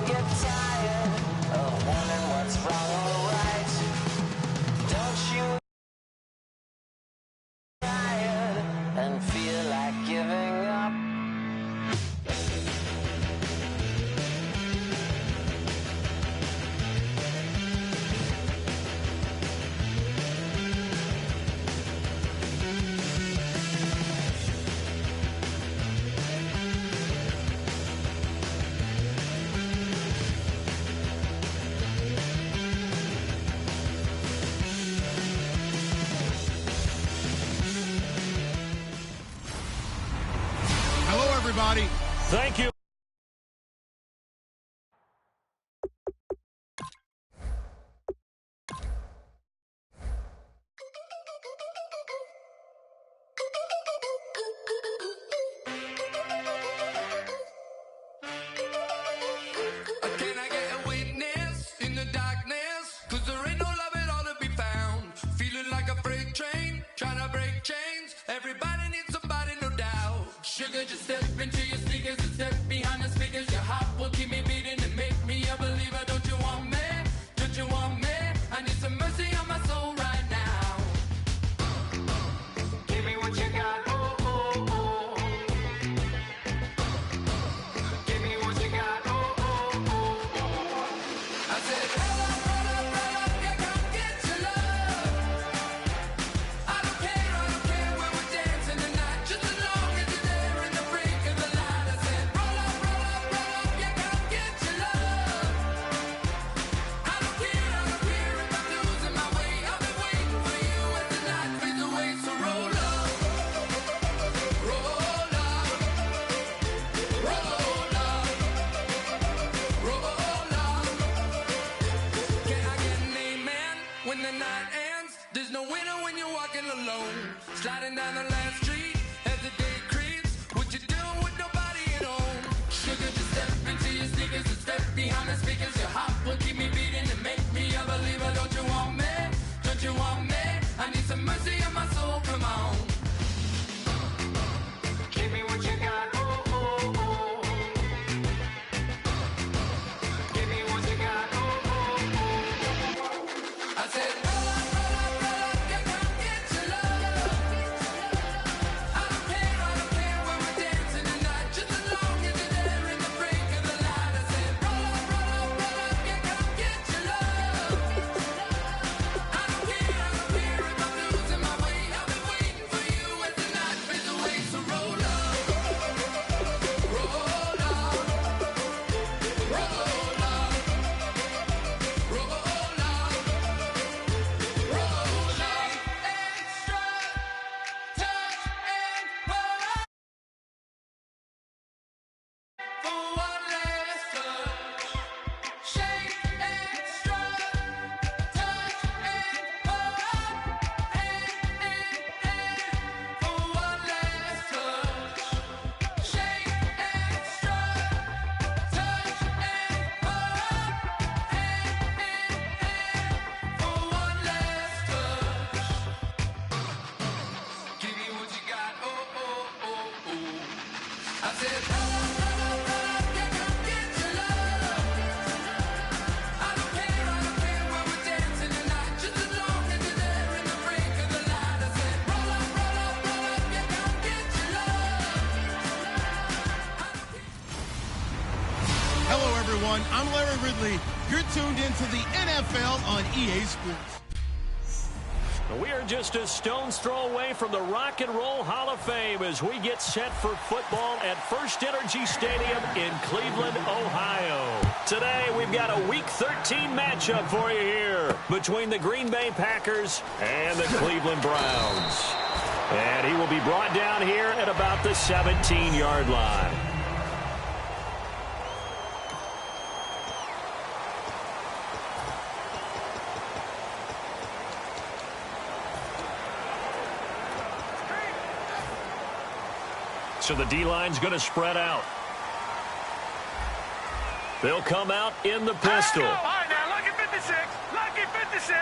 get tired of wondering what's wrong or right? Don't you get tired and feel like giving up? Everybody. Thank you. Can I get a witness in the darkness? 'Cause there ain't no love at all to be found. Feeling like a freight train, trying to break chains. Everybody needs somebody, no doubt. Sugar, just step into your sneakers and step behind the speakers. Your heart will keep me beating and make me a believer. Don't you want me? Don't you want me? I need some mercy on my soul right now. Give me what you got, oh, oh, oh. Give me what you got, oh, oh, oh, oh. I said, roll up, yeah, come get your love. I don't care when we're dancing tonight, just as long as you're there in the break of the light. I said, roll up, yeah, come get your love. I don't care if I'm losing my way. I've been waiting for you as the night fades away. So roll up, roll up, roll up, roll up. Can I get an amen when the night ends? There's no winner when you're walking alone. Sliding down the last street as the day creeps. What you doing with nobody at home? Sugar, just step into your sneakers and step behind the speakers. Your heart will keep me beating and make me a believer. Don't you want me? Don't you want me? I need some mercy on my soul. Come on. Give me what you got. Oh, oh, oh. Give me what you got. Oh, oh, oh. I said, roll up, yeah, come get your love. I don't care when we're dancing tonight, just as long as you're there in the break of the light. I said, roll up, yeah, come get your love. I don't care if I'm losing my way. I've been waiting for you as the night fades away. So roll up, roll up, roll up, roll up, roll up. Extra touch and pull for one last touch. Shake extra touch and pull for one last touch. Shake extra touch and pull for one last touch. Give me what you got, oh, oh, oh, oh. I said, yeah, come get your love. I don't care when we're dancing tonight, just as long as you're there in the break of the light. I said, roll up, yeah, come get your love. Hello, everyone. I'm Larry Ridley. You're tuned into the NFL on EA Sports. We are just a stone's throw away from the Rock and Roll Hall of Fame as we get set for football at First Energy Stadium in Cleveland, Ohio. Today, we've got a Week 13 matchup for you here between the Green Bay Packers and the Cleveland Browns. And he will be brought down here at about the 17-yard line. So the D-line's going to spread out. They'll come out in the pistol. All right, now, lucky 56. Lucky 56.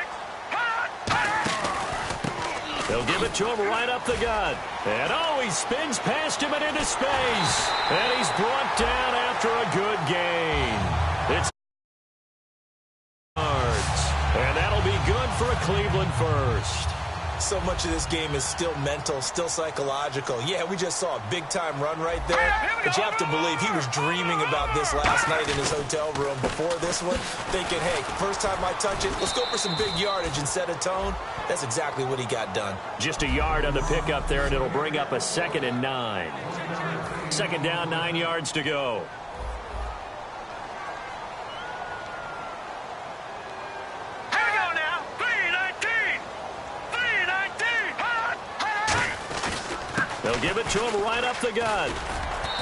They'll give it to him right up the gut. And, oh, he spins past him and into space. And he's brought down after a good gain. Cleveland first. So much of this game is still mental, still psychological. Yeah, we just saw a big-time run right there, but you have to believe he was dreaming about this last night in his hotel room before this one, thinking, hey, first time I touch it, let's go for some big yardage and set a tone. That's exactly what he got done. Just a yard on the pickup there, and it'll bring up a 2nd and 9. Second down, 9 yards to go. They'll give it to him right up the gut.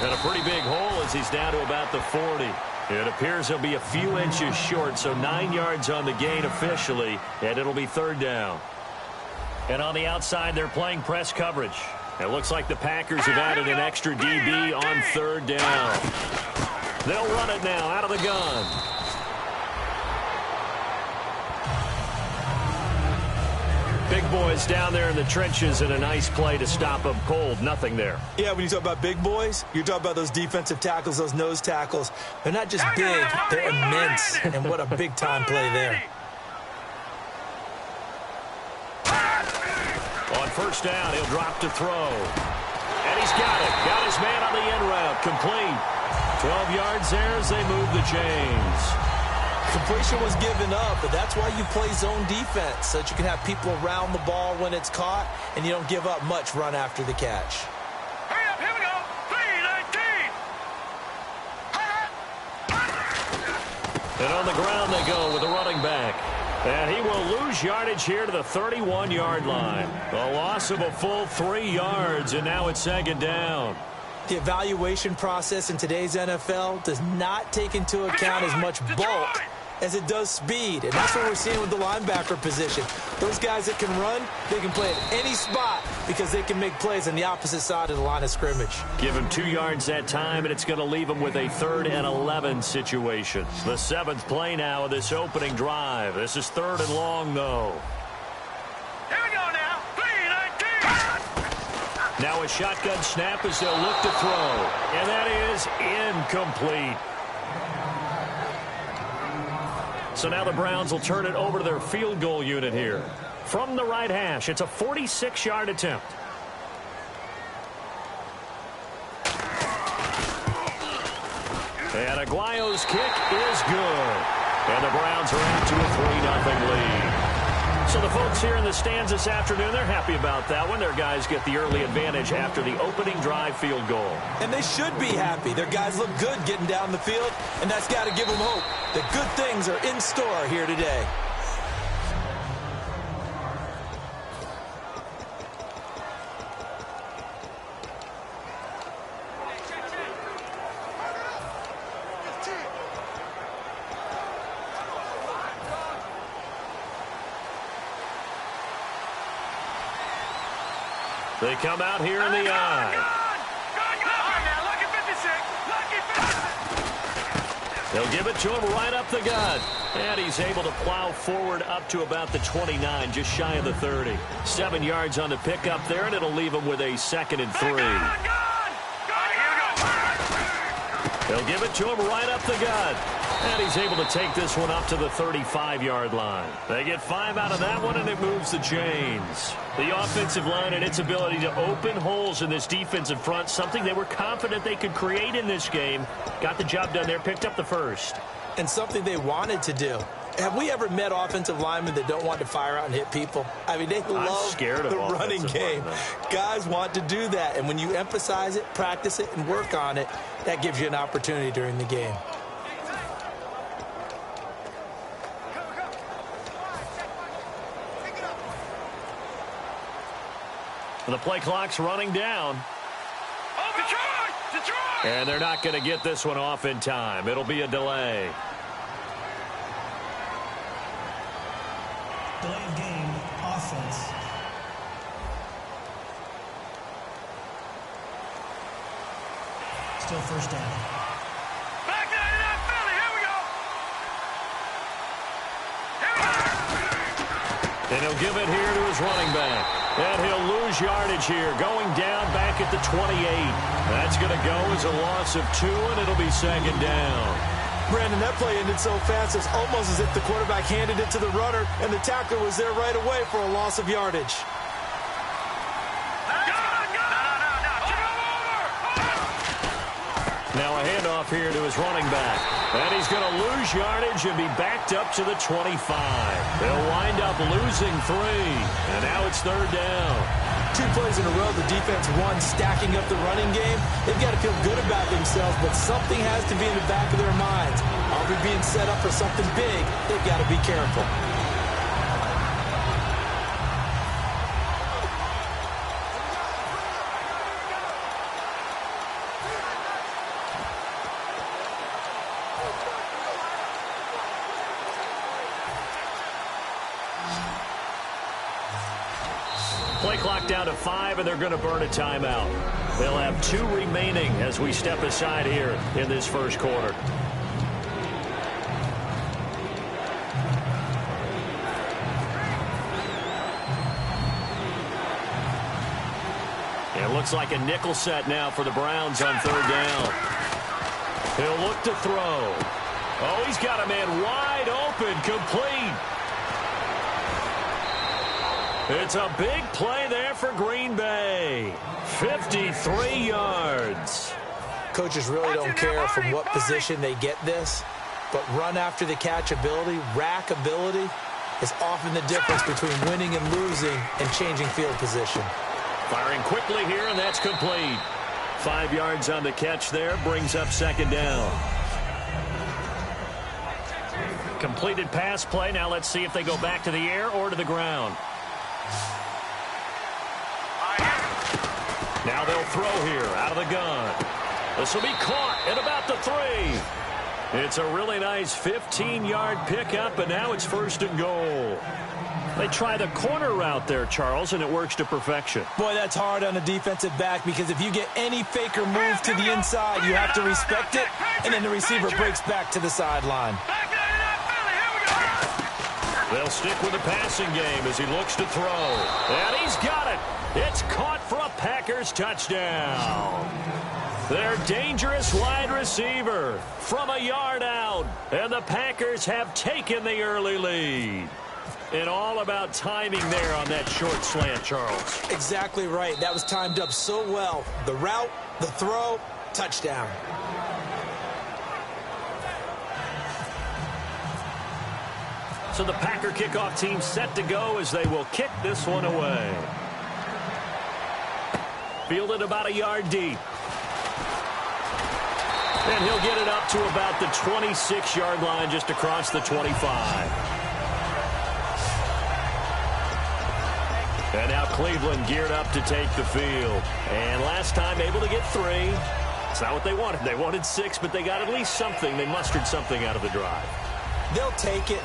And a pretty big hole as he's down to about the 40. It appears he'll be a few inches short, so 9 yards on the gain officially, and it'll be 3rd down. And on the outside, they're playing press coverage. It looks like the Packers have added an extra DB on 3rd down. They'll run it now out of the gun. Big boys down there in the trenches and a nice play to stop them cold. Nothing there. Yeah, when you talk about big boys, you're talking about those defensive tackles, those nose tackles. They're not just big, they're immense. And what a big-time play there. On 1st down, he'll drop to throw. And he's got it. Got his man on the end route. Complete. 12 yards there as they move the chains. Completion was given up, but that's why you play zone defense, so that you can have people around the ball when it's caught, and you don't give up much run after the catch. Hurry up, here we go. 3-19. And on the ground they go with the running back. And he will lose yardage here to the 31-yard line. A loss of a full 3 yards, and now it's 2nd down. The evaluation process in today's NFL does not take into account as much bulk as it does speed, and that's what we're seeing with the linebacker position. Those guys that can run, they can play at any spot because they can make plays on the opposite side of the line of scrimmage. Give him 2 yards that time, and it's going to leave him with a 3rd and 11 situation. The 7th play now of this opening drive. This is 3rd and long, though. Here we go now. 3-19. Now a shotgun snap as they'll look to throw. And that is incomplete. So now the Browns will turn it over to their field goal unit here. From the right hash, it's a 46-yard attempt. And Aguayo's kick is good. And the Browns are out to a 3-0 lead. So the folks here in the stands this afternoon, they're happy about that one. Their guys get the early advantage after the opening drive field goal. And they should be happy. Their guys look good getting down the field, and that's got to give them hope that good things are in store here today. They come out here in the eye. They'll give it to him right up the gut. And he's able to plow forward up to about the 29, just shy of the 30. 7 yards on the pickup there, and it'll leave him with a 2nd and 3. They'll give it to him right up the gut. And he's able to take this one up to the 35-yard line. They get 5 out of that one, and it moves the chains. The offensive line and its ability to open holes in this defensive front, something they were confident they could create in this game. Got the job done there, picked up the 1st. And something they wanted to do. Have we ever met offensive linemen that don't want to fire out and hit people? I mean, they love the running game. Guys want to do that, and when you emphasize it, practice it, and work on it, that gives you an opportunity during the game. The play clock's running down. And they're not going to get this one off in time. It'll be a delay. Delay of game, offense. Still 1st down. Back to that Philly. Here we go. And he'll give it here to his running back. And he'll lose yardage here, going down back at the 28. That's going to go as a loss of 2, and it'll be 2nd down. Brandon, that play ended so fast, it's almost as if the quarterback handed it to the runner, and the tackler was there right away for a loss of yardage. Now a handoff here to his running back. And he's going to lose yardage and be backed up to the 25. They'll wind up losing 3. And now it's third down. 2 plays in a row, the defense won, stacking up the running game. They've got to feel good about themselves, but something has to be in the back of their minds. Are we being set up for something big? They've got to be careful. Play clock down to 5, and they're going to burn a timeout. They'll have 2 remaining as we step aside here in this first quarter. It looks like a nickel set now for the Browns on third down. He'll look to throw. Oh, he's got a man wide open, complete. It's a big play there for Green Bay. 53 yards. Coaches really don't care from what position they get this, but run after the catch ability, rack ability, is often the difference between winning and losing and changing field position. Firing quickly here, and that's complete. 5 yards on the catch there, brings up second down. Completed pass play. Now let's see if they go back to the air or to the ground. Now they'll throw here out of the gun. This will be caught at about the 3. It's a really nice 15-yard pickup, and now it's first and goal. They try the corner route there, Charles, and it works to perfection. Boy, that's hard on a defensive back, because if you get any fake or move to the inside, you have to respect it, and then the receiver breaks back to the sideline. They'll stick with the passing game as he looks to throw. And he's got it. It's caught for a Packers touchdown. Their dangerous wide receiver from a yard out. And the Packers have taken the early lead. And all about timing there on that short slant, Charles. Exactly right. That was timed up so well. The route, the throw, touchdown. So the Packer kickoff team set to go as they will kick this one away. Fielded about a yard deep. And he'll get it up to about the 26-yard line, just across the 25. And now Cleveland geared up to take the field. And last time able to get 3. It's not what they wanted. They wanted 6, but they got at least something. They mustered something out of the drive. They'll take it.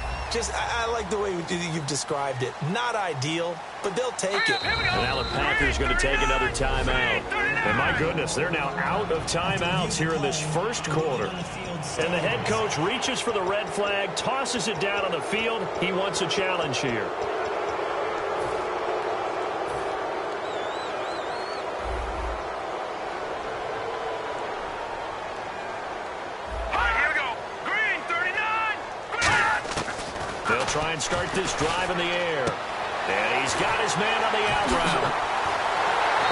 I like the way you've described it. Not ideal, but they'll take it. And now the Packers going to take another timeout. And my goodness, they're now out of timeouts here in this first quarter. And the head coach reaches for the red flag, tosses it down on the field. He wants a challenge here. Try and start this drive in the air. And he's got his man on the out route.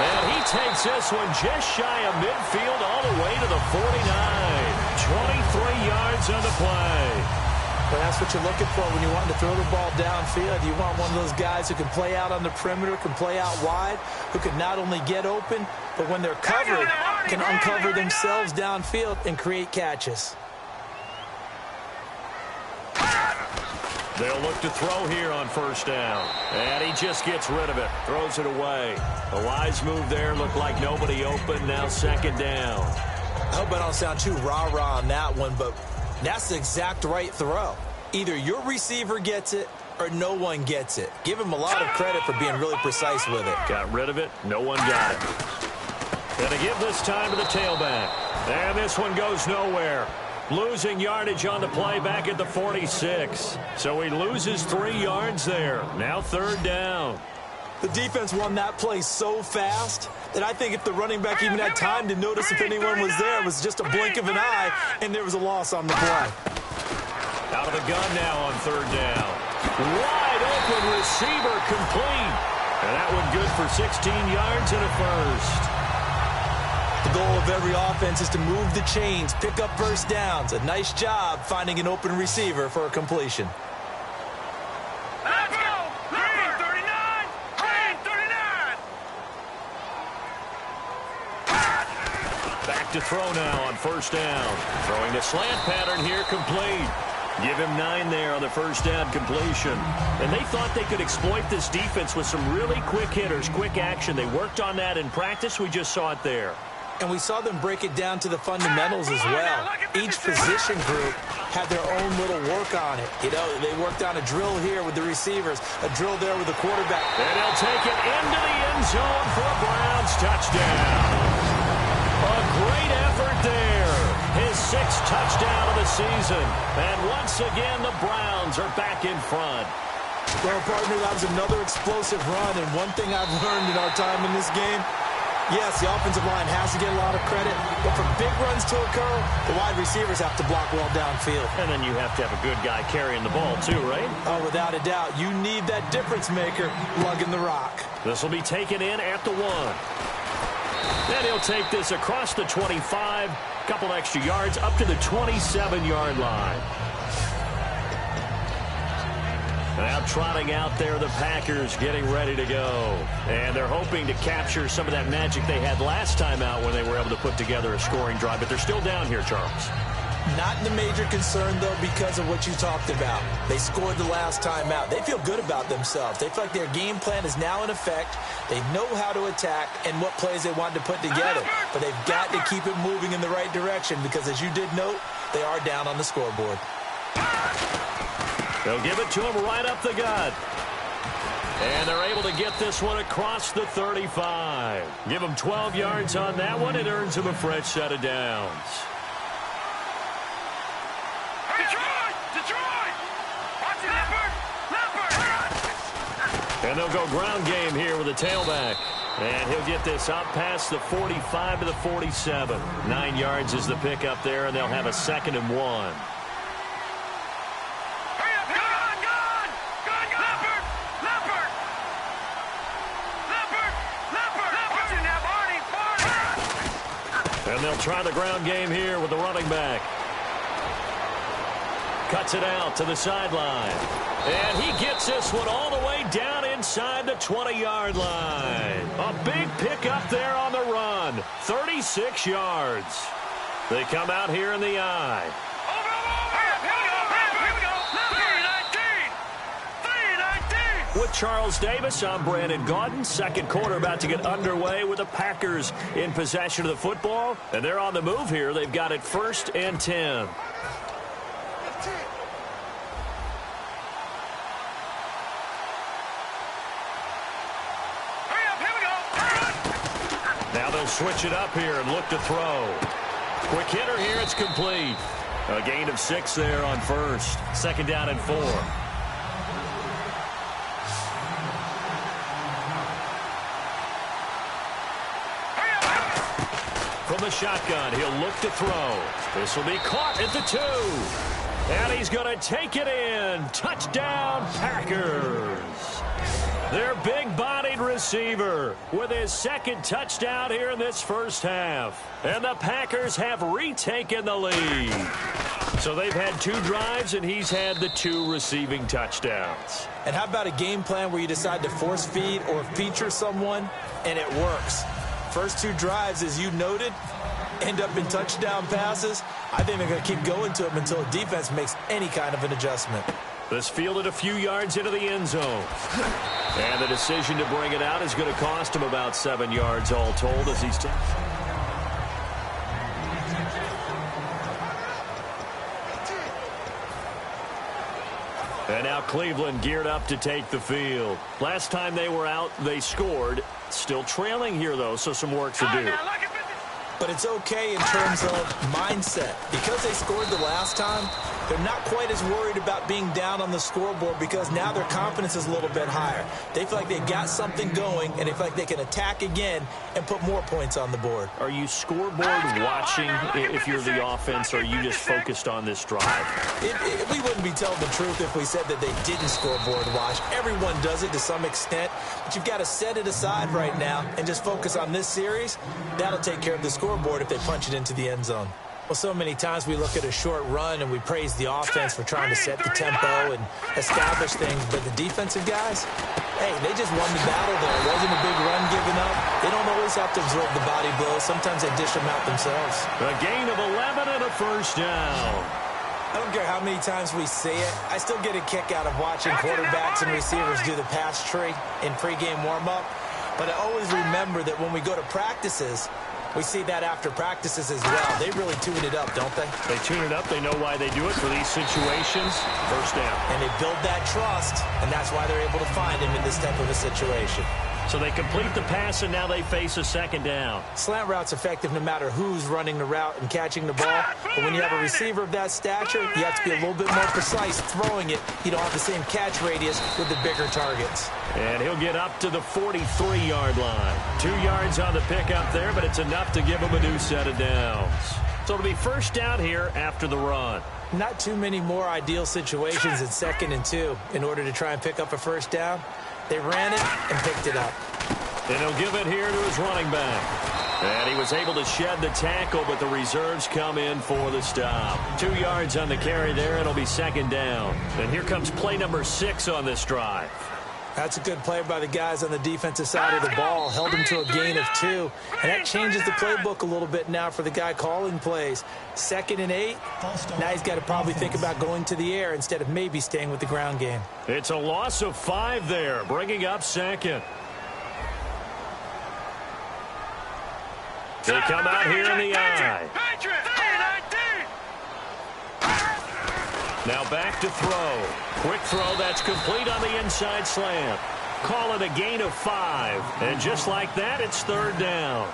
And he takes this one just shy of midfield all the way to the 49. 23 yards on the play. But that's what you're looking for when you want to throw the ball downfield. You want one of those guys who can play out on the perimeter, can play out wide, who can not only get open, but when they're covered, can uncover themselves downfield and create catches. They'll look to throw here on first down. And he just gets rid of it. Throws it away. A wise move there. Looked like nobody open. Now second down. I hope I don't sound too rah-rah on that one, but that's the exact right throw. Either your receiver gets it or no one gets it. Give him a lot of credit for being really precise with it. Got rid of it. No one got it. Gonna give this time to the tailback. And this one goes nowhere. Losing yardage on the play back at the 46. So he loses 3 yards there. Now third down. The defense won that play so fast that I think if the running back even had time to notice if anyone was there, it was just a blink of an eye, and there was a loss on the play. Out of the gun now on third down. Wide open receiver complete. And that one good for 16 yards and a first. The goal of every offense is to move the chains, pick up first downs. A nice job finding an open receiver for a completion. Let's go! Green 39! Green 39! Back to throw now on first down. Throwing the slant pattern here, complete. Give him 9 there on the first down completion. And they thought they could exploit this defense with some really quick hitters, quick action. They worked on that in practice. We just saw it there. And we saw them break it down to the fundamentals as well. Each position group had their own little work on it. You know, they worked on a drill here with the receivers, a drill there with the quarterback. And he'll take it into the end zone for a Browns touchdown. A great effort there. His 6th touchdown of the season. And once again, the Browns are back in front. Well, partner, that was another explosive run. And one thing I've learned in our time in this game, yes, the offensive line has to get a lot of credit, but for big runs to occur, the wide receivers have to block well downfield. And then you have to have a good guy carrying the ball too, right? Oh, without a doubt. You need that difference maker lugging the rock. This will be taken in at the 1. Then he'll take this across the 25, couple extra yards up to the 27-yard line. Now trotting out there, the Packers getting ready to go. And they're hoping to capture some of that magic they had last time out when they were able to put together a scoring drive. But they're still down here, Charles. Not the major concern, though, because of what you talked about. They scored the last time out. They feel good about themselves. They feel like their game plan is now in effect. They know how to attack and what plays they want to put together. But they've got to keep it moving in the right direction because, as you did note, they are down on the scoreboard. They'll give it to him right up the gut. And they're able to get this one across the 35. Give him 12 yards on that one. It earns him a fresh set of downs. Detroit! Watch it, Leopard! And they'll go ground game here with a tailback. And he'll get this up past the 45 to the 47. 9 yards is the pickup there, and they'll have a 2nd and 1. And they'll try the ground game here with the running back. Cuts it out to the sideline. And he gets this one all the way down inside the 20-yard line. A big pickup there on the run. 36 yards. They come out here in the eye. With Charles Davis, I'm Brandon Gaudin. Second quarter about to get underway with the Packers in possession of the football. And they're on the move here. They've got it 1st and 10. Now they'll switch it up here and look to throw. Quick hitter here. It's complete. A gain of 6 there on first. 2nd down and 4. From the shotgun, he'll look to throw. This will be caught at the 2. And he's going to take it in. Touchdown, Packers. Their big-bodied receiver with his 2nd touchdown here in this first half. And the Packers have retaken the lead. So they've had 2 drives, and he's had the 2 receiving touchdowns. And how about a game plan where you decide to force feed or feature someone, and it works? First 2 drives, as you noted, end up in touchdown passes. I think they're going to keep going to them until the defense makes any kind of an adjustment. This fielded a few yards into the end zone. And the decision to bring it out is going to cost him about 7 yards all told as he's taken. And now Cleveland geared up to take the field. Last time they were out, they scored. Still trailing here, though, so some work to do. But it's okay in terms of mindset. Because they scored the last time, They're not quite as worried about being down on the scoreboard because now their confidence is a little bit higher. They feel like they got something going, and they feel like they can attack again and put more points on the board. Are you scoreboard watching if you're the offense, or are you just focused on this drive? We wouldn't be telling the truth if we said that they didn't scoreboard watch. Everyone does it to some extent, but you've got to set it aside right now and just focus on this series. That'll take care of the scoreboard if they punch it into the end zone. Well, so many times we look at a short run and we praise the offense for trying to set the tempo and establish things, but the defensive guys, hey, they just won the battle there. It wasn't a big run given up. They don't always have to absorb the body blows. Sometimes they dish them out themselves. A gain of 11 and a first down. I don't care how many times we see it. I still get a kick out of watching quarterbacks and receivers do the pass tree in pregame warm-up. But I always remember that when we go to practices, we see that after practices as well. They really tune it up, don't they? They tune it up. They know why they do it for these situations. First down. And they build that trust, and that's why they're able to find him in this type of a situation. So they complete the pass, and now they face a second down. Slant route's effective no matter who's running the route and catching the ball. But when you have a receiver of that stature, you have to be a little bit more precise throwing it. You don't have the same catch radius with the bigger targets. And he'll get up to the 43-yard line. 2 yards on the pickup there, but it's enough to give him a new set of downs. So it'll be first down here after the run. Not too many more ideal situations at 2nd and 2 in order to try and pick up a first down. They ran it and picked it up. And he'll give it here to his running back. And he was able to shed the tackle, but the reserves come in for the stop. 2 yards on the carry there, and it'll be second down. And here comes play number 6 on this drive. That's a good play by the guys on the defensive side of the ball. Held him to a gain of 2. And that changes the playbook a little bit now for the guy calling plays. 2nd and 8. Now he's got to probably think about going to the air instead of maybe staying with the ground game. It's a loss of 5 there, bringing up second. They come out here in the eye. Now back to throw. Quick throw that's complete on the inside slant. Call it a gain of 5. And just like that, it's third down.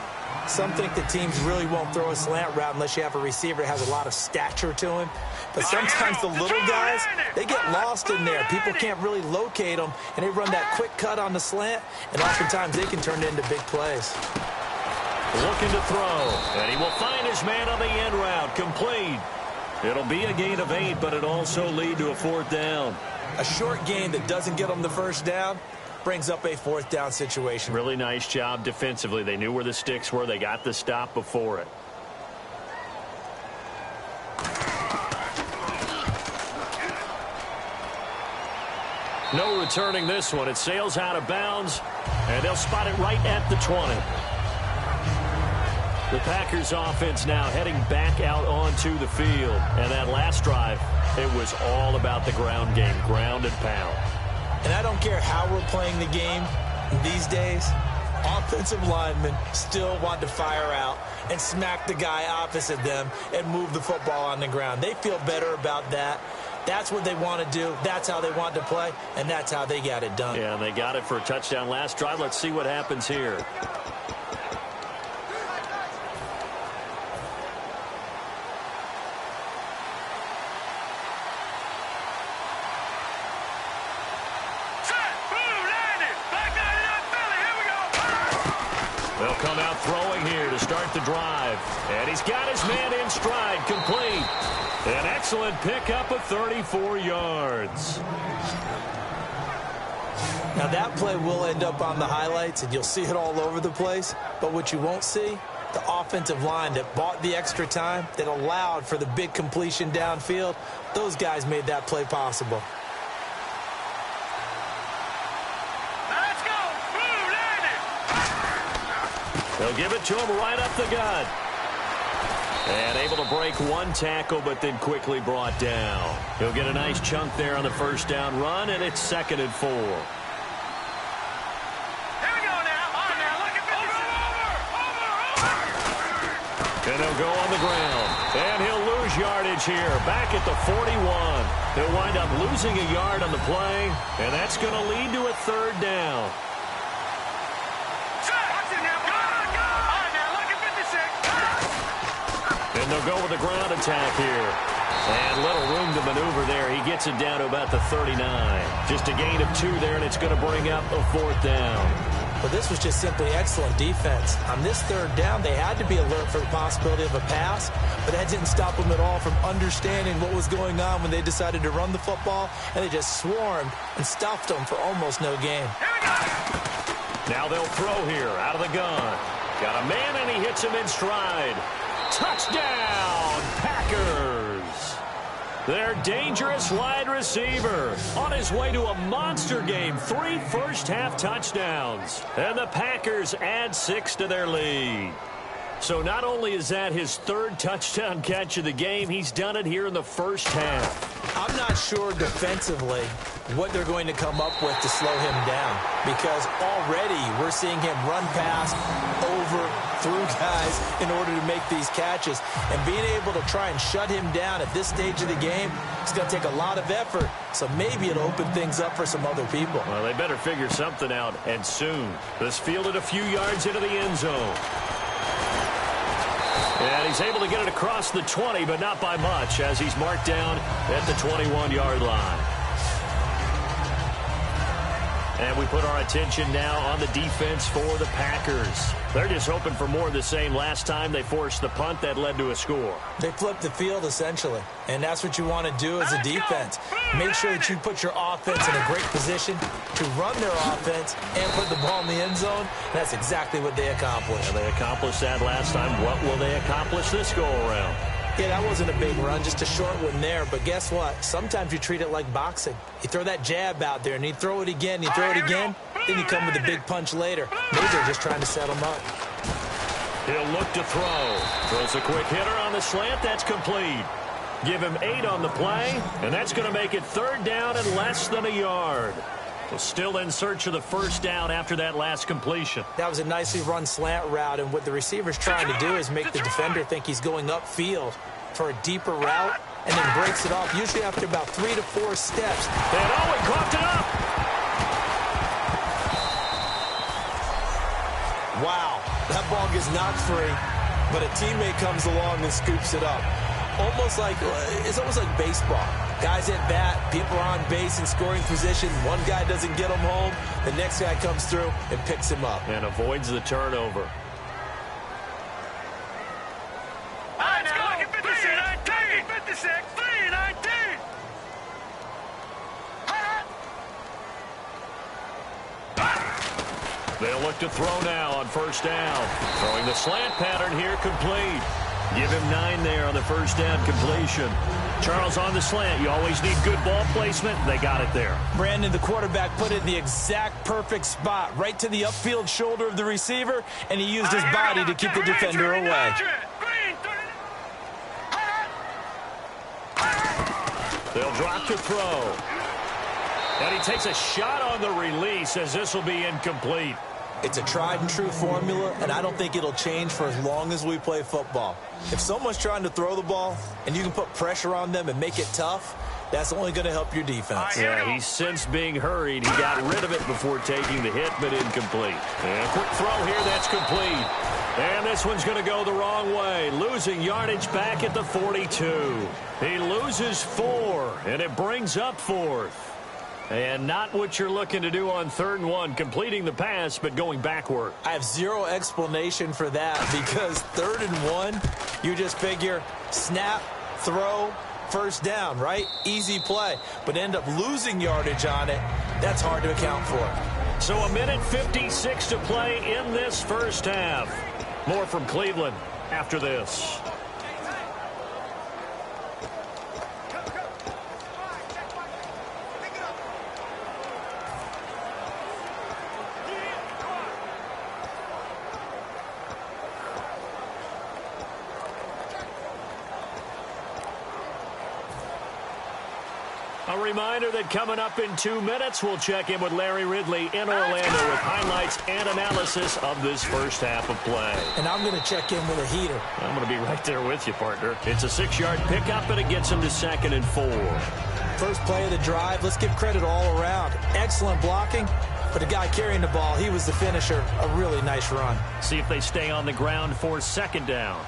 Some think the teams really won't throw a slant route unless you have a receiver that has a lot of stature to him. But sometimes the little guys, they get lost in there. People can't really locate them, and they run that quick cut on the slant, and oftentimes they can turn it into big plays. Looking to throw, and he will find his man on the end route, complete. It'll be a gain of 8, but it also lead to a fourth down. A short gain that doesn't get them the first down brings up a fourth down situation. Really nice job defensively. They knew where the sticks were. They got the stop before it. No returning this one. It sails out of bounds, and they'll spot it right at the 20. The Packers offense now heading back out onto the field. And that last drive, it was all about the ground game, ground and pound. And I don't care how we're playing the game these days, offensive linemen still want to fire out and smack the guy opposite them and move the football on the ground. They feel better about that. That's what they want to do. That's how they want to play, and that's how they got it done. Yeah, and they got it for a touchdown last drive. Let's see what happens here. They'll come out throwing here to start the drive. And he's got his man in stride, complete. An excellent pickup of 34 yards. Now that play will end up on the highlights, and you'll see it all over the place. But what you won't see, the offensive line that bought the extra time, that allowed for the big completion downfield, those guys made that play possible. They'll give it to him right up the gut. And able to break one tackle, but then quickly brought down. He'll get a nice chunk there on the first down run, and it's 2nd and 4. Here we go now. On now. Look at this. Over. And he'll go on the ground. And he'll lose yardage here. Back at the 41. He'll wind up losing a yard on the play, and that's going to lead to a third down. And they'll go with the ground attack here. And little room to the maneuver there. He gets it down to about the 39. Just a gain of 2 there, and it's going to bring up a 4th down. But this was just simply excellent defense. On this 3rd down, they had to be alert for the possibility of a pass, but that didn't stop them at all from understanding what was going on when they decided to run the football, and they just swarmed and stuffed them for almost no gain. Now they'll throw here out of the gun. Got a man, and he hits him in stride. Touchdown, Packers! Their dangerous wide receiver on his way to a monster game. 3 first-half touchdowns. And the Packers add 6 to their lead. So not only is that his 3rd touchdown catch of the game, he's done it here in the first half. I'm not sure defensively what they're going to come up with to slow him down, because already we're seeing him run past, over, through guys in order to make these catches. And being able to try and shut him down at this stage of the game, it's going to take a lot of effort. So maybe it'll open things up for some other people. Well, they better figure something out, and soon. This fielded a few yards into the end zone. And he's able to get it across the 20, but not by much, as he's marked down at the 21-yard line. And we put our attention now on the defense for the Packers. They're just hoping for more of the same. Last time they forced the punt that led to a score. They flipped the field, essentially, and that's what you want to do as a defense. Make sure that you put your offense in a great position to run their offense and put the ball in the end zone. That's exactly what they accomplished. And they accomplished that last time. What will they accomplish this go-around? Yeah, that wasn't a big run, just a short one there. But guess what? Sometimes you treat it like boxing. You throw that jab out there, and you throw it again, you throw it again, then you come with a big punch later. Maybe they're just trying to set them up. He'll look to throw. Throws a quick hitter on the slant. That's complete. Give him 8 on the play, and that's going to make it 3rd down and less than a yard. Well, still in search of the first down after that last completion. That was a nicely run slant route, and what the receiver's trying to do is make the defender think he's going upfield for a deeper route, and then breaks it off, usually after about 3 to 4 steps. And oh, he coughed it up! Wow, that ball gets knocked free, but a teammate comes along and scoops it up. It's almost like baseball. Guys at bat, people are on base in scoring position. One guy doesn't get him home. The next guy comes through and picks him up. And avoids the turnover. Let's go. 56, 319. They'll look to throw now on first down. Throwing the slant pattern here, complete. Give him 9 there on the first down completion. Charles, on the slant, you always need good ball placement. They got it there. Brandon, the quarterback, put it in the exact perfect spot, right to the upfield shoulder of the receiver, and he used his body to keep the defender away. They'll drop to throw. And he takes a shot on the release, as this will be incomplete. It's a tried and true formula, and I don't think it'll change for as long as we play football. If someone's trying to throw the ball and you can put pressure on them and make it tough, that's only going to help your defense. Yeah, he's since being hurried. He got rid of it before taking the hit, but incomplete. And a quick throw here, that's complete. And this one's going to go the wrong way. Losing yardage back at the 42. He loses 4, and it brings up 4th. And not what you're looking to do on 3rd and 1, completing the pass, but going backward. I have zero explanation for that, because 3rd and 1, you just figure snap, throw, first down, right? Easy play. But end up losing yardage on it. That's hard to account for. So 1:56 to play in this first half. More from Cleveland after this. A reminder that coming up in 2 minutes, we'll check in with Larry Ridley in Orlando with highlights and analysis of this first half of play. And I'm going to check in with a heater. I'm going to be right there with you, partner. It's a 6-yard pickup, and it gets him to 2nd and 4. First play of the drive, let's give credit all around. Excellent blocking, but the guy carrying the ball, he was the finisher. A really nice run. See if they stay on the ground for 2nd down.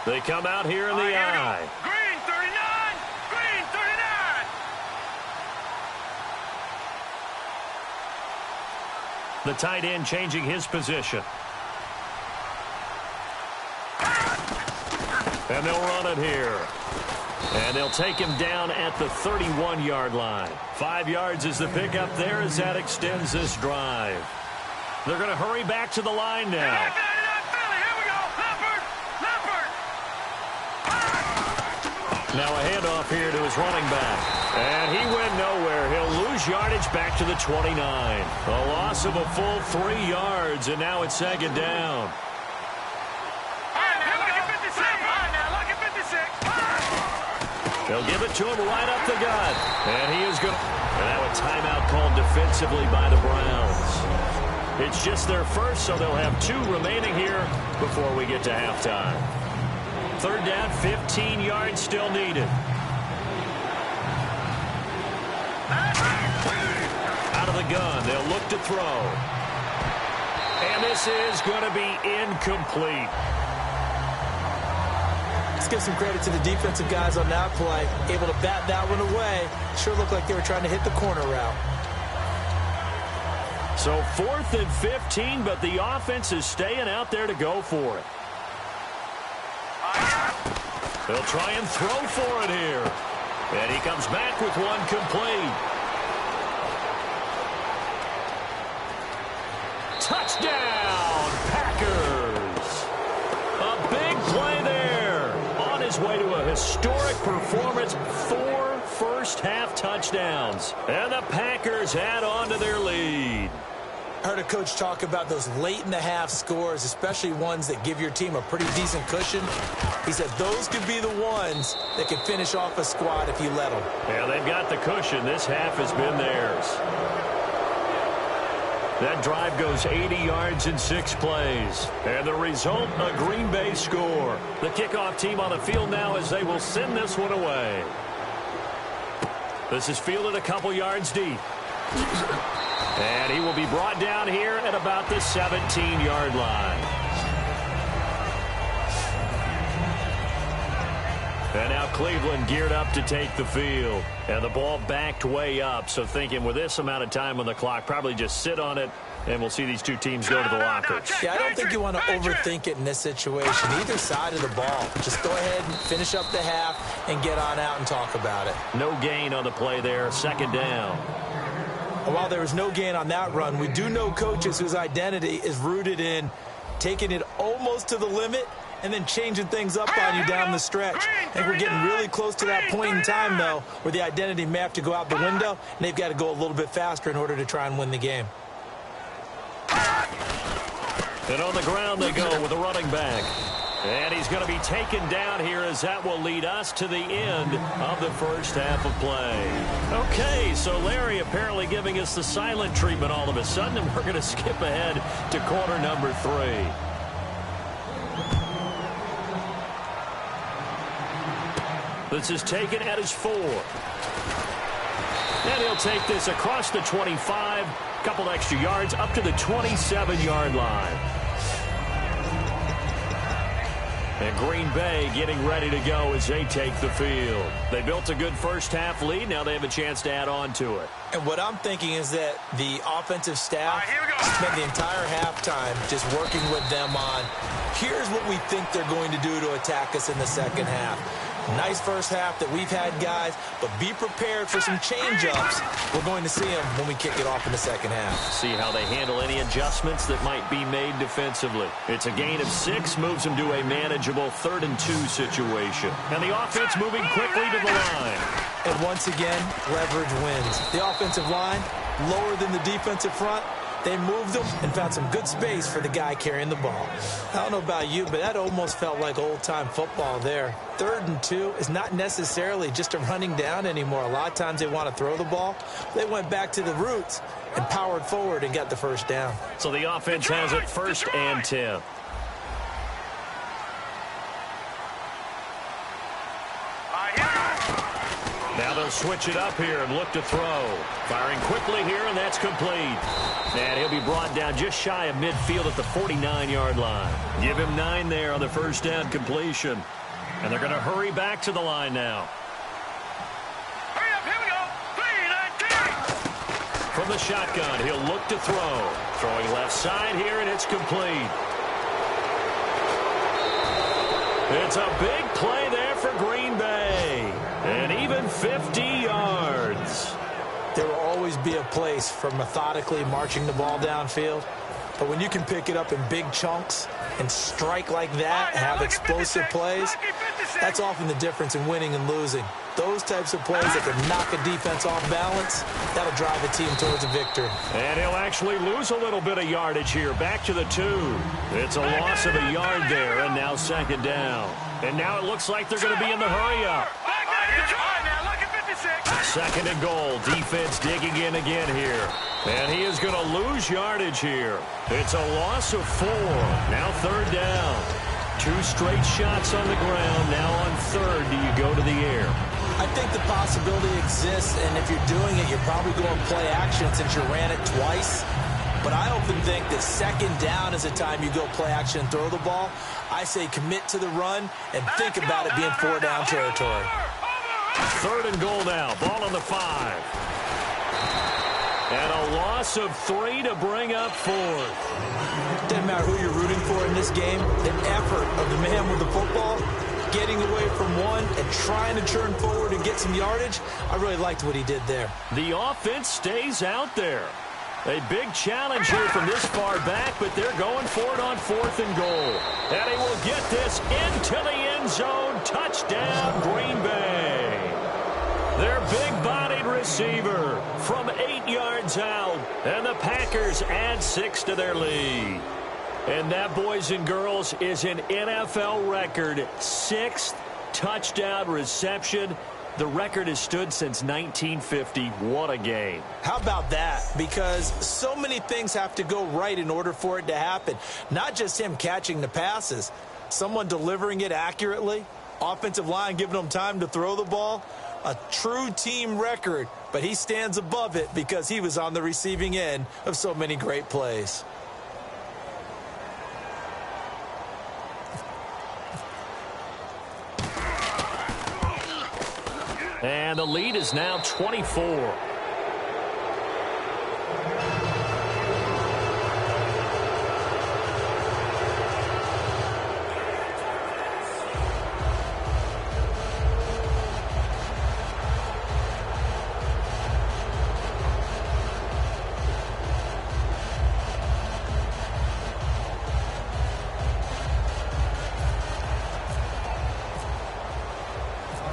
They come out here in the eye. Green 30. The tight end changing his position. And they'll run it here. And they'll take him down at the 31-yard line. 5 yards is the pickup there as that extends this drive. They're going to hurry back to the line now. Here we go. Now a handoff here to his running back. And he went nowhere. He'll lose yardage back to the 29. A loss of a full 3 yards, and now it's second down. They'll give it to him right up the gut. And he is going to... And now a timeout called defensively by the Browns. It's just their first, so they'll have 2 remaining here before we get to halftime. Third down, 15 yards still needed. Out of the gun, they'll look to throw. And this is going to be incomplete. Let's give some credit to the defensive guys on that play. Able to bat that one away. Sure looked like they were trying to hit the corner route. So 4th and 15, but the offense is staying out there to go for it. They'll try and throw for it here. And he comes back with one complete. Touchdown, Packers. A big play there. On his way to a historic performance, 4 first-half touchdowns. And the Packers add on to their lead. I heard a coach talk about those late-in-the-half scores, especially ones that give your team a pretty decent cushion. He said those could be the ones that can finish off a squad if you let them. Yeah, they've got the cushion. This half has been theirs. That drive goes 80 yards in 6 plays. And the result, a Green Bay score. The kickoff team on the field now as they will send this one away. This is fielded a couple yards deep. And he will be brought down here at about the 17-yard line. And now Cleveland geared up to take the field. And the ball backed way up. So thinking with this amount of time on the clock, probably just sit on it, and we'll see these 2 teams go to the lockers. Yeah, I don't think you want to overthink it in this situation. Either side of the ball. Just go ahead and finish up the half and get on out and talk about it. No gain on the play there. Second down. While there was no gain on that run, we do know coaches whose identity is rooted in taking it almost to the limit and then changing things up on you down the stretch. I think we're getting really close to that point in time, though, where the identity may have to go out the window, and they've got to go a little bit faster in order to try and win the game. And on the ground they go with a running back. And he's going to be taken down here as that will lead us to the end of the first half of play. Okay, so Larry apparently giving us the silent treatment all of a sudden, and we're going to skip ahead to quarter number 3. This is taken at his 4. And he'll take this across the 25, couple extra yards up to the 27-yard line. And Green Bay getting ready to go as they take the field. They built a good first-half lead. Now they have a chance to add on to it. And what I'm thinking is that the offensive staff spent the entire halftime just working with them on, here's what we think they're going to do to attack us in the second half. Nice first half that we've had, guys, but be prepared for some change-ups. We're going to see them when we kick it off in the second half. See how they handle any adjustments that might be made defensively. It's a gain of 6, moves them to a manageable 3rd and 2 situation. And the offense moving quickly to the line. And once again, leverage wins. The offensive line, lower than the defensive front. They moved them and found some good space for the guy carrying the ball. I don't know about you, but that almost felt like old-time football there. 3rd and 2 is not necessarily just a running down anymore. A lot of times they want to throw the ball. They went back to the roots and powered forward and got the first down. So the offense has it 1st and 10. Now they'll switch it up here and look to throw. Firing quickly here, and that's complete. And he'll be brought down just shy of midfield at the 49-yard line. Give him 9 there on the first down completion. And they're going to hurry back to the line now. Hurry up, here we go. 3, 19. from the shotgun. He'll look to throw. Throwing left side here, and it's complete. It's a big play there for Green Bay. And even 50 yards. There will always be a place for methodically marching the ball downfield. But when you can pick it up in big chunks and strike like that and have explosive plays, that's often the difference in winning and losing. Those types of plays that can knock a defense off balance, that'll drive a team towards a victory. And he'll actually lose a little bit of yardage here. Back to the 2. It's a loss of a yard there, and now second down. And now it looks like they're going to be in the hurry-up. Second and goal. Defense digging in again here. And he is going to lose yardage here. It's a loss of 4. Now third down. 2 straight shots on the ground. Now on third, do you go to the air? I think the possibility exists, and if you're doing it, you're probably going play action since you ran it twice. But I often think that second down is a time you go play action and throw the ball. I say commit to the run and think about it being 4-down territory. Third and goal now. Ball on the 5. And a loss of 3 to bring up fourth. Doesn't matter who you're rooting for in this game. The effort of the man with the football, getting away from one and trying to turn forward and get some yardage, I really liked what he did there. The offense stays out there. A big challenge here from this far back, but they're going for it on 4th and goal. And he will get this into the end zone. Touchdown, Green Bay. Their big-bodied receiver from 8 yards out. And the Packers add 6 to their lead. And that, boys and girls, is an NFL record 6th touchdown reception. The record has stood since 1950. What a game. How about that? Because so many things have to go right in order for it to happen. Not just him catching the passes. Someone delivering it accurately. Offensive line giving him time to throw the ball. A true team record. But he stands above it because he was on the receiving end of so many great plays. And the lead is now 24.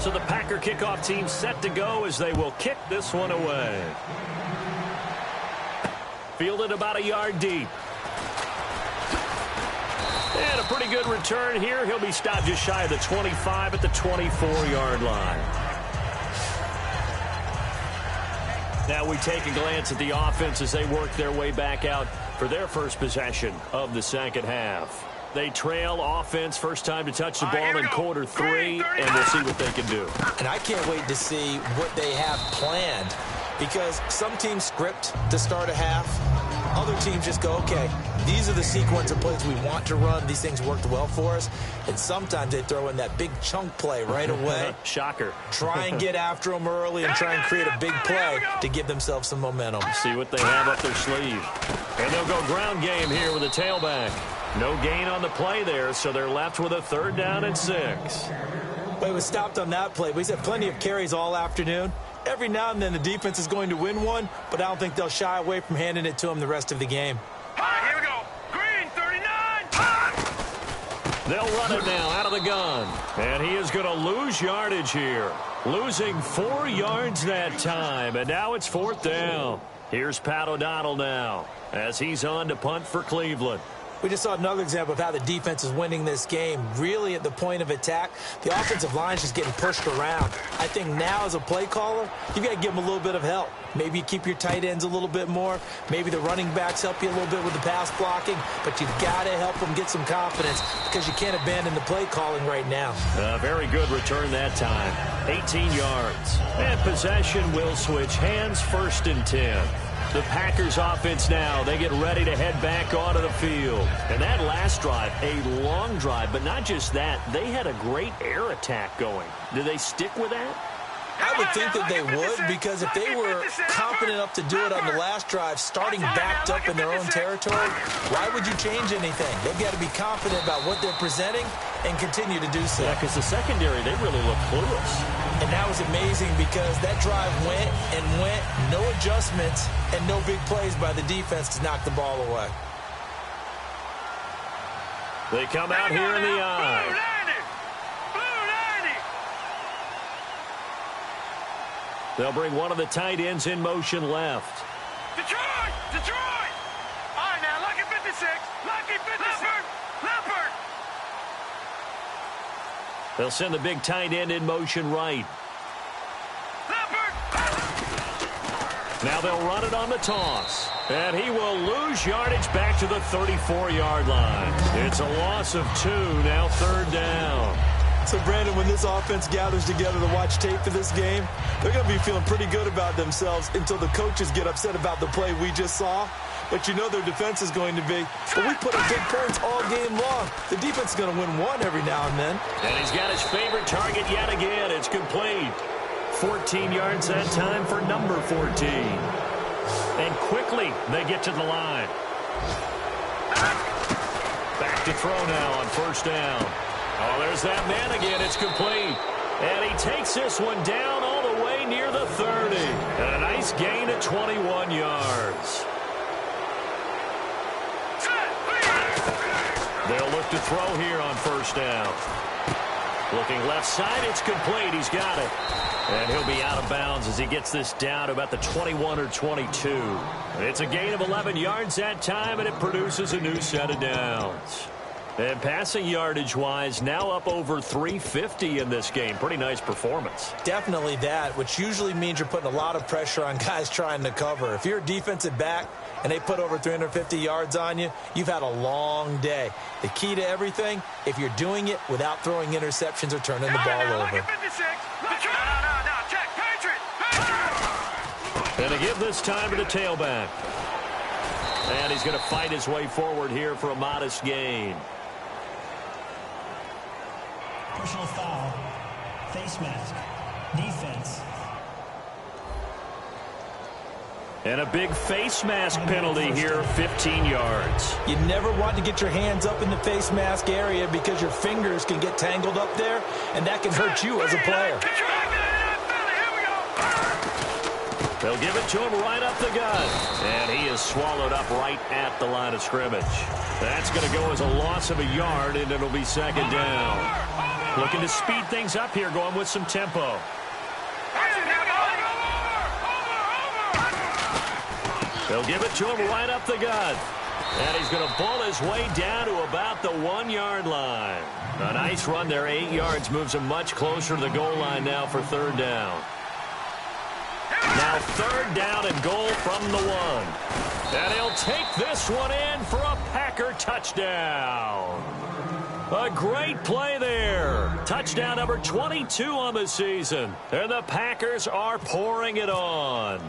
So the Packer kickoff team set to go as they will kick this one away. Fielded about a yard deep. And a pretty good return here. He'll be stopped just shy of the 25 at the 24-yard line. Now we take a glance at the offense as they work their way back out for their first possession of the second half. They trail offense, first time to touch the ball in quarter 3, and we'll see what they can do. And I can't wait to see what they have planned, because some teams script to start a half. Other teams just go, okay, these are the sequence of plays we want to run. These things worked well for us. And sometimes they throw in that big chunk play right away. Shocker. Try and get after them early and try and create a big play to give themselves some momentum. See what they have up their sleeve. And they'll go ground game here with a tailback. No gain on the play there, so they're left with a 3rd down and 6. Well, he was stopped on that play, but he's had plenty of carries all afternoon. Every now and then the defense is going to win one, but I don't think they'll shy away from handing it to him the rest of the game. All right, here we go. Green, 39. They'll run it now out of the gun. And he is going to lose yardage here. Losing 4 yards that time, and now it's 4th down. Here's Pat O'Donnell now as he's on to punt for Cleveland. We just saw another example of how the defense is winning this game. Really at the point of attack, the offensive line is just getting pushed around. I think now as a play caller, you've got to give them a little bit of help. Maybe you keep your tight ends a little bit more. Maybe the running backs help you a little bit with the pass blocking. But you've got to help them get some confidence because you can't abandon the play calling right now. Very good return that time. 18 yards. And possession will switch hands, 1st and 10. The Packers offense now, they get ready to head back onto the field. And that last drive, a long drive, but not just that, they had a great air attack going. Do they stick with that? I would think that they would, because if they were confident enough to do it on the last drive, starting backed up in their own territory, why would you change anything? They've got to be confident about what they're presenting and continue to do so. Yeah, because the secondary, they really look clueless. And that was amazing because that drive went and went, no adjustments and no big plays by the defense to knock the ball away. They come out here in the eye. They'll bring one of the tight ends in motion left. Detroit! Detroit! All right, now, lucky 56. Lucky 56. Leopard! They'll send the big tight end in motion right. Leopard! Now they'll run it on the toss. And he will lose yardage back to the 34-yard line. It's a loss of 2, now 3rd down. So, Brandon, when this offense gathers together to watch tape for this game, they're going to be feeling pretty good about themselves until the coaches get upset about the play we just saw. But you know their defense is going to be. But we put up big points all game long. The defense is going to win one every now and then. And he's got his favorite target yet again. It's complete. 14 yards that time for number 14. And quickly they get to the line. Back to throw now on 1st down. Oh, there's that man again. It's complete. And he takes this one down all the way near the 30. And a nice gain of 21 yards. They'll look to throw here on 1st down. Looking left side, it's complete. He's got it. And he'll be out of bounds as he gets this down to about the 21 or 22. It's a gain of 11 yards that time, and it produces a new set of downs. And passing yardage-wise, now up over 350 in this game. Pretty nice performance. Definitely that, which usually means you're putting a lot of pressure on guys trying to cover. If you're a defensive back and they put over 350 yards on you, you've had a long day. The key to everything, if you're doing it without throwing interceptions or turning the ball over. And to give this time to the tailback. And he's going to fight his way forward here for a modest gain. Personal foul. Face mask. Defense. And a big face mask penalty here, 15 yards. You never want to get your hands up in the face mask area because your fingers can get tangled up there, and that can hurt you as a player. They'll give it to him right up the gut. And he is swallowed up right at the line of scrimmage. That's going to go as a loss of a yard, and it'll be 2nd down. Looking to speed things up here, going with some tempo. They'll give it to him right up the gut. And he's going to ball his way down to about the 1-yard line. A nice run there, 8 yards, moves him much closer to the goal line now for 3rd down. Now 3rd down and goal from the 1. And he'll take this one in for a Packer touchdown. A great play there. Touchdown number 22 on the season. And the Packers are pouring it on.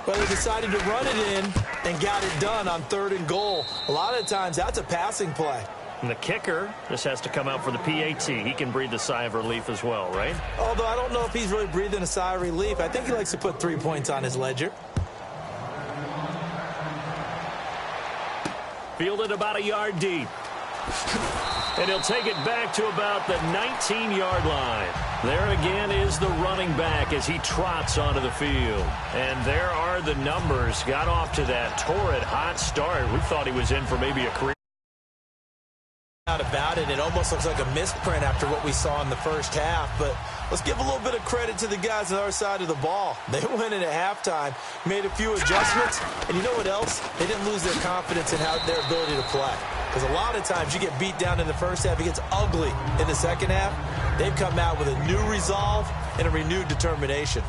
Well, they decided to run it in and got it done on 3rd and goal. A lot of times that's a passing play. And the kicker just has to come out for the PAT. He can breathe a sigh of relief as well, right? Although I don't know if he's really breathing a sigh of relief. I think he likes to put 3 points on his ledger. Fielded about a yard deep. And he'll take it back to about the 19-yard line. There again is the running back as he trots onto the field. And there are the numbers. Got off to that torrid hot start. We thought he was in for maybe a career. About it almost looks like a misprint after what we saw in the first half, but let's give a little bit of credit to the guys on our side of the ball. They went in at halftime, made a few adjustments, and you know what else? They didn't lose their confidence in their ability to play, because a lot of times you get beat down in the first half, it gets ugly in the second half. They've come out with a new resolve and a renewed determination.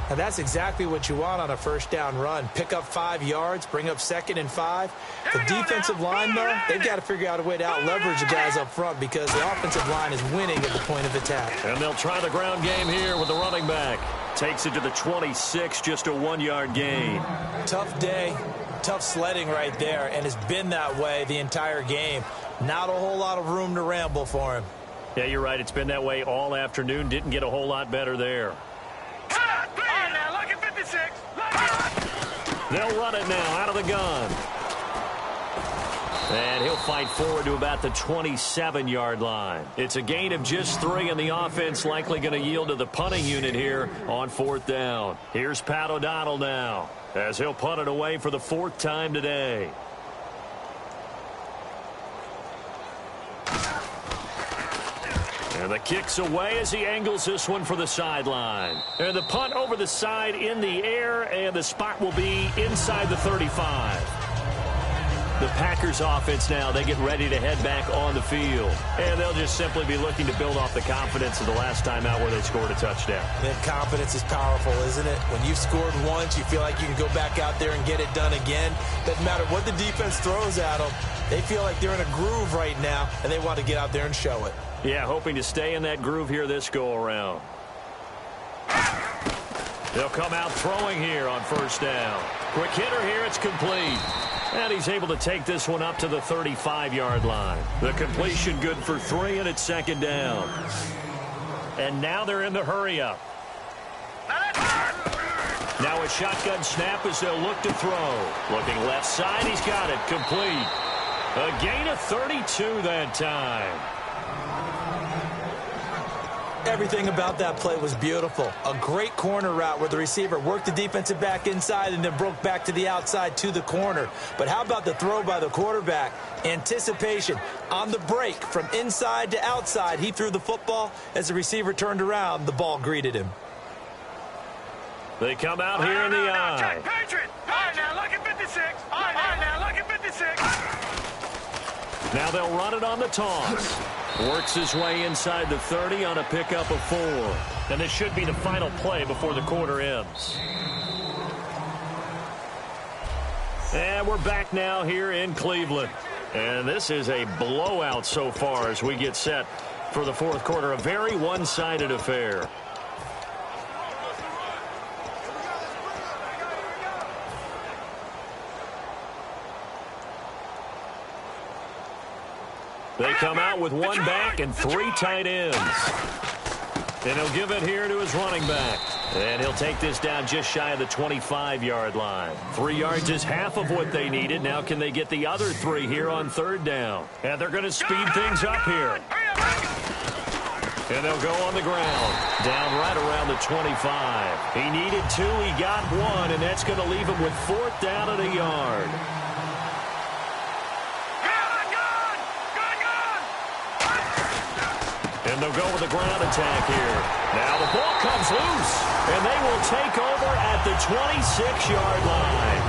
And that's exactly what you want on a 1st down run. Pick up 5 yards, bring up 2nd and 5. The defensive line, though, they've got to figure out a way to out-leverage the guys up front because the offensive line is winning at the point of attack. And they'll try the ground game here with the running back. Takes it to the 26, just a 1-yard gain. Tough day, tough sledding right there, and it's been that way the entire game. Not a whole lot of room to ramble for him. Yeah, you're right. It's been that way all afternoon. Didn't get a whole lot better there. 56. Lucky. They'll run it now out of the gun. And he'll fight forward to about the 27-yard line. It's a gain of just 3, and the offense likely going to yield to the punting unit here on 4th down. Here's Pat O'Donnell now, as he'll punt it away for the 4th time today. And the kick's away as he angles this one for the sideline. And the punt over the side in the air, and the spot will be inside the 35. The Packers offense now, they get ready to head back on the field. And they'll just simply be looking to build off the confidence of the last time out where they scored a touchdown. And confidence is powerful, isn't it? When you've scored once, you feel like you can go back out there and get it done again. Doesn't matter what the defense throws at them. They feel like they're in a groove right now, and they want to get out there and show it. Yeah, hoping to stay in that groove here this go-around. They'll come out throwing here on 1st down. Quick hitter here, it's complete. And he's able to take this one up to the 35-yard line. The completion good for 3, and it's 2nd down. And now they're in the hurry-up. Now a shotgun snap as they'll look to throw. Looking left side, he's got it. Complete. A gain of 32 that time. Everything about that play was beautiful. A great corner route where the receiver worked the defensive back inside and then broke back to the outside to the corner. But how about the throw by the quarterback? Anticipation on the break from inside to outside. He threw the football. As the receiver turned around, the ball greeted him. They come out here in the eye. Patriot. All right, now, lucky 56. All right, now, lucky 56. Now they'll run it on the toss. Works his way inside the 30 on a pickup of 4. And this should be the final play before the quarter ends. And we're back now here in Cleveland. And this is a blowout so far as we get set for the 4th quarter. A very one-sided affair. They come out with 1 back and 3 tight ends. And he'll give it here to his running back. And he'll take this down just shy of the 25-yard line. 3 yards is half of what they needed. Now can they get the other 3 here on 3rd down? And they're going to speed things up here. And they'll go on the ground. Down right around the 25. He needed 2, he got 1, and that's going to leave him with 4th down at a yard. And they'll go with a ground attack here. Now the ball comes loose, and they will take over at the 26-yard line.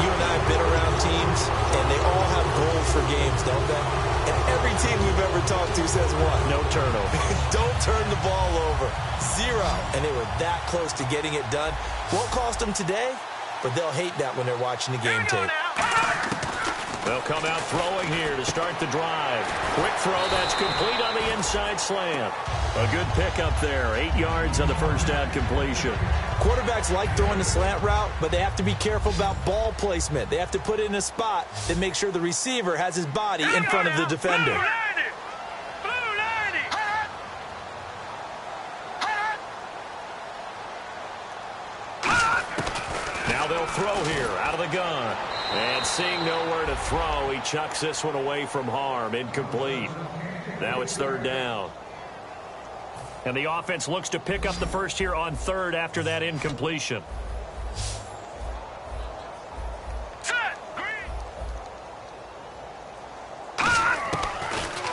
You and I have been around teams, and they all have goals for games, don't they? And every team we've ever talked to says what? No turnover. Don't turn the ball over. 0. And they were that close to getting it done. Won't cost them today, but they'll hate that when they're watching the game tape. They'll come out throwing here to start the drive. Quick throw that's complete on the inside slant. A good pickup there. 8 yards on the 1st down completion. Quarterbacks like throwing the slant route, but they have to be careful about ball placement. They have to put it in a spot that makes sure the receiver has his body in front of the defender. Now they'll throw here out of the gun. And seeing nowhere to throw, he chucks this one away from harm. Incomplete. Now it's 3rd down. And the offense looks to pick up the first here on 3rd after that incompletion.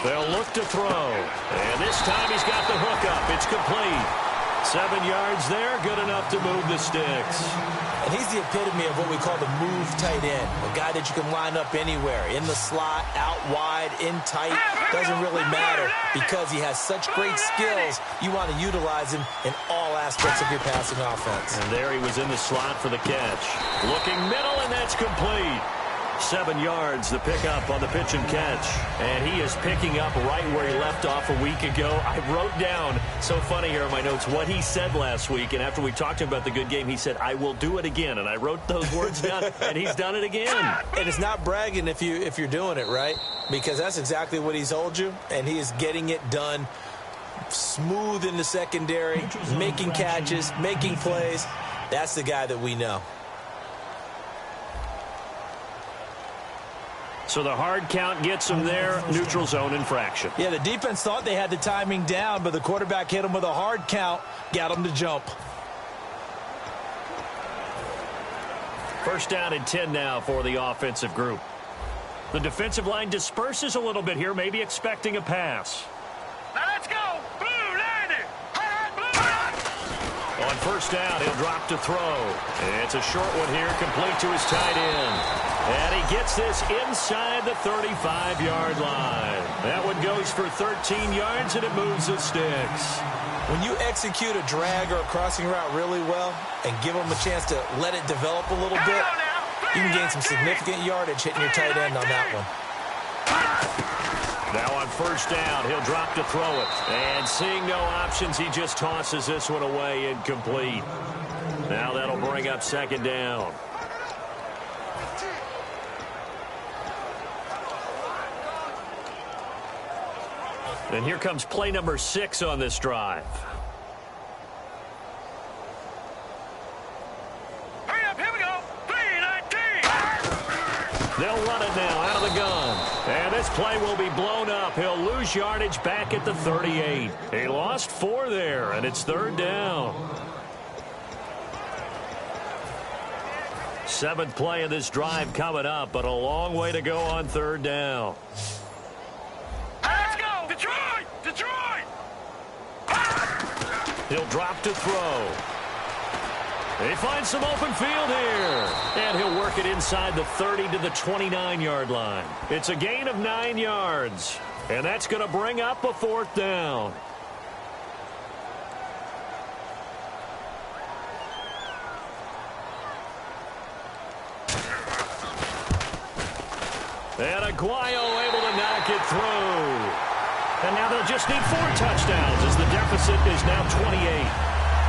They'll look to throw. And this time he's got the hook up. It's complete. 7 yards there, good enough to move the sticks. And he's the epitome of what we call the move tight end. A guy that you can line up anywhere. In the slot, out wide, in tight. Doesn't really matter because he has such great skills. You want to utilize him in all aspects of your passing offense. And there he was in the slot for the catch. Looking middle, and that's complete. 7 yards, the pickup on the pitch and catch. And he is picking up right where he left off a week ago. I wrote down, so funny here in my notes, what he said last week. And after we talked about the good game, he said, I will do it again. And I wrote those words down, and he's done it again. And it's not bragging if you're doing it, right? Because that's exactly what he's told you. And he is getting it done smooth in the secondary, making catches, making plays. That's the guy that we know. So the hard count gets them there, neutral zone infraction. Yeah, the defense thought they had the timing down, but the quarterback hit him with a hard count, got him to jump. First down and 10 now for the offensive group. The defensive line disperses a little bit here, maybe expecting a pass. Now let's go. Blue, landing. Blue. On first down, he'll drop to throw. It's a short one here, complete to his tight end. And he gets this inside the 35-yard line. That one goes for 13 yards, and it moves the sticks. When you execute a drag or a crossing route really well and give them a chance to let it develop a little bit, you can gain some significant yardage hitting your tight end on that one. Now on first down, he'll drop to throw it. And seeing no options, he just tosses this one away, incomplete. Now that'll bring up second down. And here comes play number 6 on this drive. Hurry up, here we go. 3-19. They'll run it now out of the gun. And this play will be blown up. He'll lose yardage back at the 38. He lost 4 there, and it's third down. 7th play of this drive coming up, but a long way to go on third down. Let's go. Detroit. Detroit. He'll drop to throw. He finds some open field here. And he'll work it inside the 30 to the 29-yard line. It's a gain of 9 yards. And that's going to bring up a fourth down. And Aguayo able to knock it through. And now they'll just need 4 touchdowns as the deficit is now 28.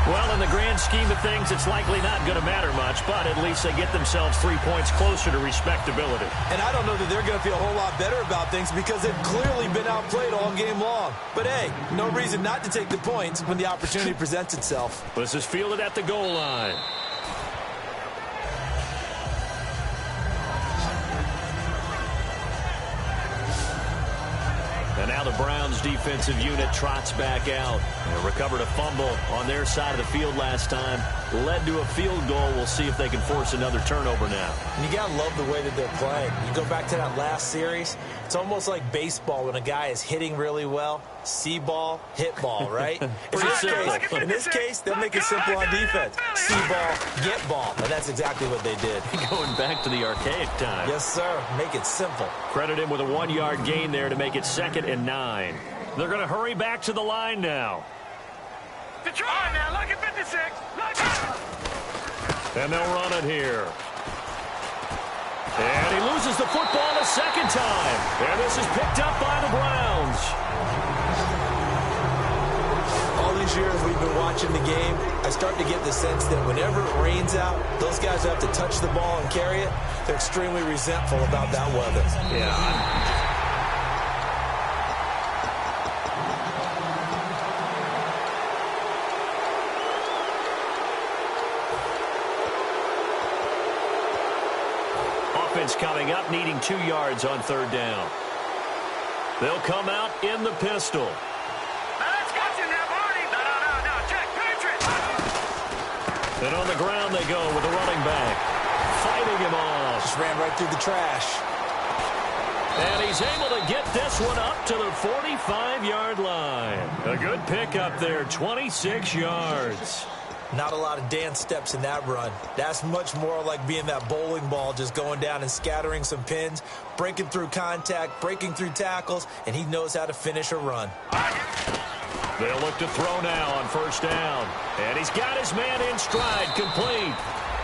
Well, in the grand scheme of things, it's likely not going to matter much, but at least they get themselves 3 points closer to respectability. And I don't know that they're going to feel a whole lot better about things because they've clearly been outplayed all game long. But, hey, no reason not to take the points when the opportunity presents itself. This is fielded at the goal line. And now the Browns defensive unit trots back out. They recovered a fumble on their side of the field last time. Led to a field goal. We'll see if they can force another turnover now. And you got to love the way that they're playing. You go back to that last series, it's almost like baseball when a guy is hitting really well. See ball, hit ball, right? in this case, they'll make it simple on defense. See ball, get ball. And that's exactly what they did. Going back to the archaic time. Yes, sir. Make it simple. Credit him with a 1-yard gain there to make it 2nd and 9. They're going to hurry back to the line now. Detroit. All right, now, lucky 56. Lucky. And they'll run it here. And he loses the football a second time. And this is picked up by the Browns. All these years we've been watching the game, I start to get the sense that whenever it rains out, those guys who have to touch the ball and carry it, they're extremely resentful about that weather. Yeah. Offense coming up, needing 2 yards on third down. They'll come out in the pistol. And on the ground they go with the running back. Fighting him off. Just ran right through the trash. And he's able to get this one up to the 45-yard line. A good pickup there, 26 yards. Not a lot of dance steps in that run. That's much more like being that bowling ball, just going down and scattering some pins, breaking through contact, breaking through tackles, and he knows how to finish a run. They'll look to throw now on first down. And he's got his man in stride, complete.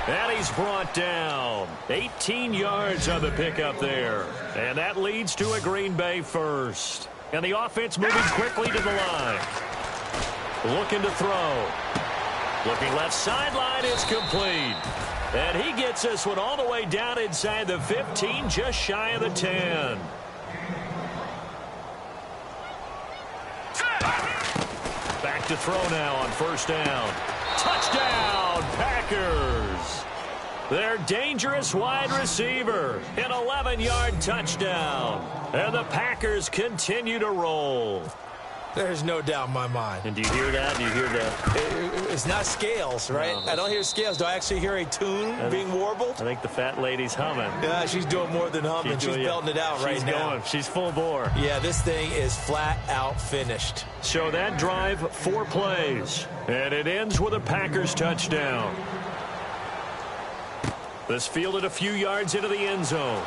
And he's brought down. 18 yards on the pickup there. And that leads to a Green Bay first. And the offense moving quickly to the line. Looking to throw. Looking left sideline, it's complete. And he gets this one all the way down inside the 15, just shy of the 10. Back to throw now on first down. Touchdown, Packers. Their dangerous wide receiver, an 11-yard touchdown. And the Packers continue to roll. There's no doubt in my mind. And do you hear that? Do you hear that? It's not scales, right? No. I don't hear scales. Do I actually hear a tune being warbled? I think the fat lady's humming. Yeah, she's doing more than humming. She's belting it out right now. Going. She's full bore. Yeah, this thing is flat out finished. So that drive, 4 plays. And it ends with a Packers touchdown. This fielded a few yards into the end zone.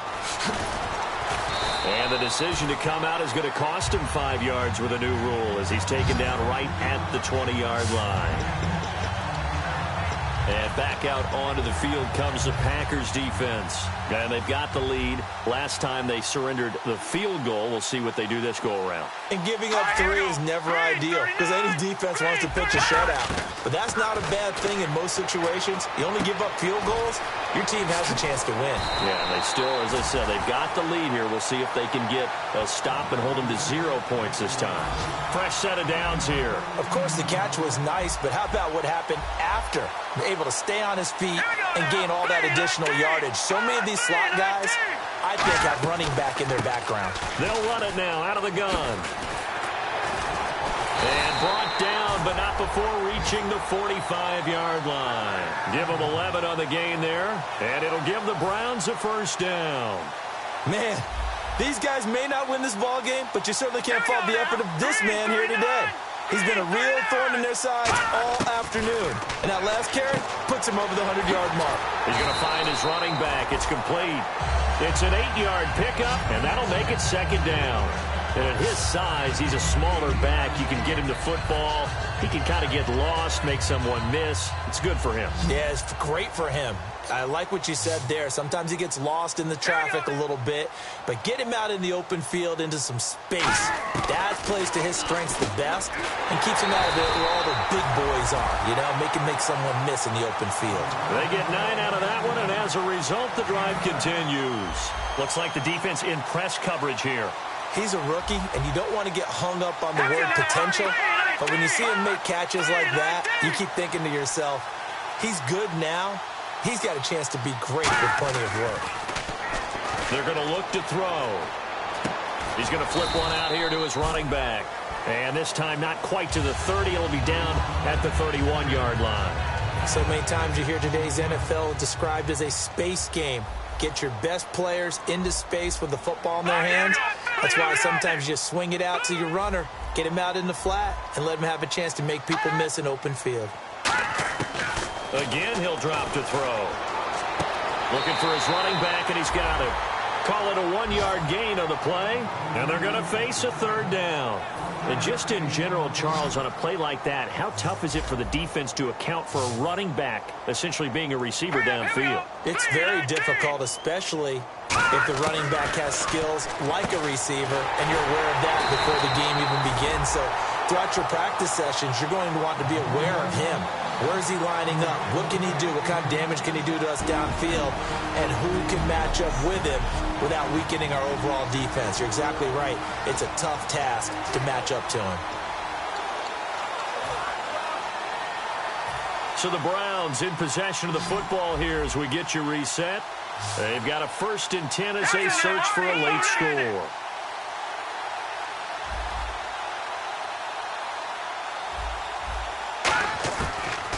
And the decision to come out is going to cost him 5 yards with a new rule as he's taken down right at the 20-yard line. And back out onto the field comes the Packers defense. And they've got the lead. Last time they surrendered the field goal. We'll see what they do this go-around. And giving up 3 is never ideal because any defense wants to pitch a shutout. But that's not a bad thing in most situations. You only give up field goals, your team has a chance to win. Yeah, and they still, as I said, they've got the lead here. We'll see if they can get a stop and hold them to 0 points this time. Fresh set of downs here. Of course, the catch was nice, but how about what happened after? Able to stay on his feet and gain all that additional yardage. So many of these slot guys, I think, have running back in their background. They'll run it now out of the gun. And brought down, but not before reaching the 45-yard line. Give them 11 on the gain there, and it'll give the Browns a first down. Man, these guys may not win this ball game, but you certainly can't fault the effort of this man here today. He's been a real thorn in their sides all afternoon. And that last carry puts him over the 100-yard mark. He's going to find his running back. It's complete. It's an 8-yard pickup, and that'll make it second down. And at his size, he's a smaller back. You can get him to football. He can kind of get lost, make someone miss. It's good for him. Yeah, it's great for him. I like what you said there. Sometimes he gets lost in the traffic a little bit, but get him out in the open field into some space. That plays to his strengths the best and keeps him out of it where all the big boys are, you know, make someone miss in the open field. They get 9 out of that one, and as a result, the drive continues. Looks like the defense in press coverage here. He's a rookie, and you don't want to get hung up on the word potential, but when you see him make catches like that, you keep thinking to yourself, he's good now. He's got a chance to be great with plenty of work. They're going to look to throw. He's going to flip one out here to his running back. And this time not quite to the 30. It'll be down at the 31-yard line. So many times you hear today's NFL described as a space game. Get your best players into space with the football in their hands. That's why sometimes you just swing it out to your runner, get him out in the flat, and let him have a chance to make people miss an open field. Again, he'll drop to throw. Looking for his running back, and he's got it. Call it a 1-yard gain on the play, and they're going to face a third down. And just in general, Charles, on a play like that, how tough is it for the defense to account for a running back essentially being a receiver downfield? It's very difficult, especially if the running back has skills like a receiver, and you're aware of that before the game even begins. So throughout your practice sessions, you're going to want to be aware of him. Where is he lining up? What can he do? What kind of damage can he do to us downfield? And who can match up with him without weakening our overall defense? You're exactly right. It's a tough task to match up to him. So the Browns in possession of the football here as we get you reset. They've got a 1st and 10 as they search for a late score.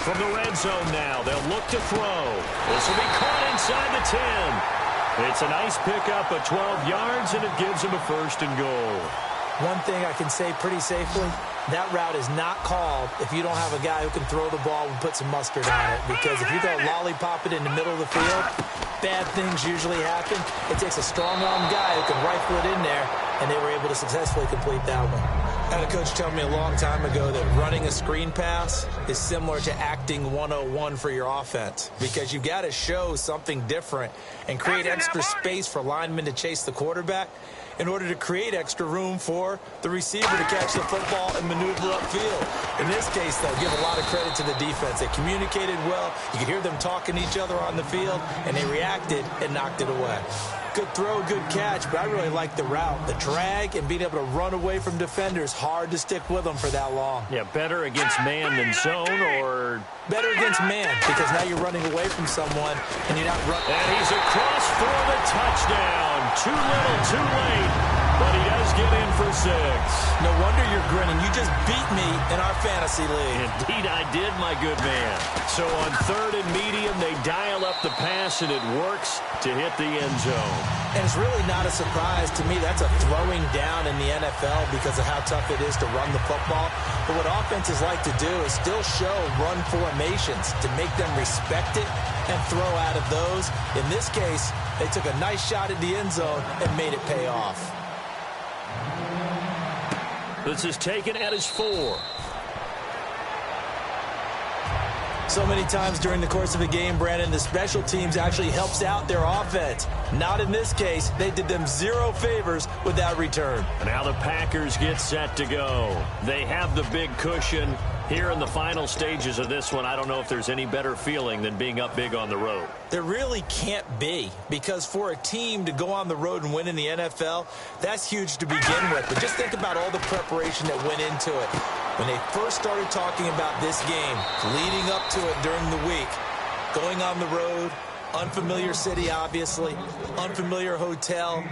From the red zone now, they'll look to throw. This will be caught inside the 10. It's a nice pickup of 12 yards, and it gives them a 1st and goal. One thing I can say pretty safely, that route is not called if you don't have a guy who can throw the ball and put some mustard on it. Because if you go lollipop it in the middle of the field, bad things usually happen. It takes a strong-arm guy who can rifle it in there, and they were able to successfully complete that one. I had a coach tell me a long time ago that running a screen pass is similar to acting 101 for your offense, because you've got to show something different and create extra space for linemen to chase the quarterback in order to create extra room for the receiver to catch the football and maneuver upfield. In this case, though, give a lot of credit to the defense. They communicated well. You could hear them talking to each other on the field, and they reacted and knocked it away. Good throw, good catch, but I really like the route. The drag and being able to run away from defenders, hard to stick with them for that long. Yeah, better against man than zone, or... Better against man, because now you're running away from someone and you're not running. And he's across for the touchdown. Too little, too late, but he does get in for 6. No wonder you're grinning. You just beat me in our fantasy league. Indeed, I did, my good man. So on 3rd and medium, they dial up the pass, and it works to hit the end zone. And it's really not a surprise to me. That's a throwing down in the NFL because of how tough it is to run the football. But what offenses like to do is still show run formations to make them respect it and throw out of those. In this case, they took a nice shot at the end zone and made it pay off. This is taken at his 4. So many times during the course of a game, Brandon, the special teams actually helps out their offense. Not in this case. They did them 0 favors with that return. And now the Packers get set to go. They have the big cushion. Here in the final stages of this one, I don't know if there's any better feeling than being up big on the road. There really can't be, because for a team to go on the road and win in the NFL, that's huge to begin with. But just think about all the preparation that went into it. When they first started talking about this game, leading up to it during the week, going on the road, unfamiliar city, obviously, unfamiliar hotel.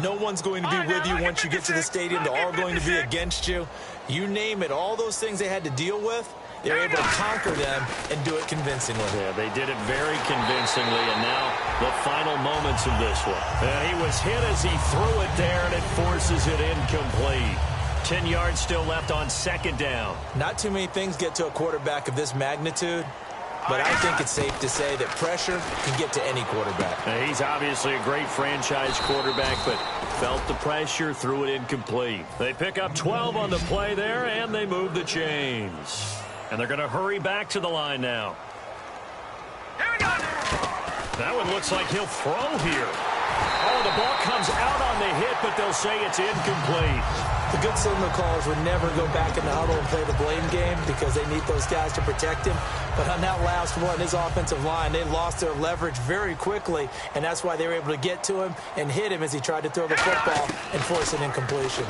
No one's going to be with you once you get to the stadium. They're all going to be against you. You name it, all those things they had to deal with, they were able to conquer them and do it convincingly. Yeah, they did it very convincingly, and now the final moments of this one. And he was hit as he threw it there, and it forces it incomplete. 10 yards still left on 2nd down. Not too many things get to a quarterback of this magnitude, but I think it's safe to say that pressure can get to any quarterback. Now, he's obviously a great franchise quarterback, but felt the pressure, threw it incomplete. They pick up 12 on the play there, and they move the chains. And they're going to hurry back to the line now. Here we go. That one looks like he'll throw here. Oh, the ball comes out on the hit, but they'll say it's incomplete. The good signal callers would never go back in the huddle and play the blame game because they need those guys to protect him. But on that last one, his offensive line, they lost their leverage very quickly, and that's why they were able to get to him and hit him as he tried to throw the football and force an incompletion.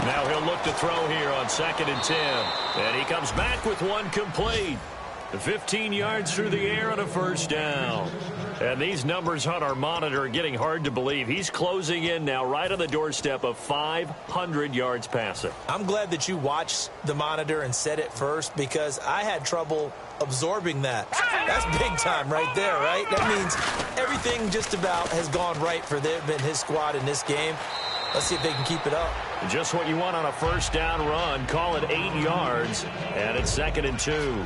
Now he'll look to throw here on 2nd and 10. And he comes back with one complete. 15 yards through the air on a 1st down. And these numbers on our monitor are getting hard to believe. He's closing in now right on the doorstep of 500 yards passing. I'm glad that you watched the monitor and said it first because I had trouble absorbing that. That's big time right there, right? That means everything just about has gone right for them and his squad in this game. Let's see if they can keep it up. Just what you want on a 1st down run. Call it 8 yards, and it's 2nd and 2.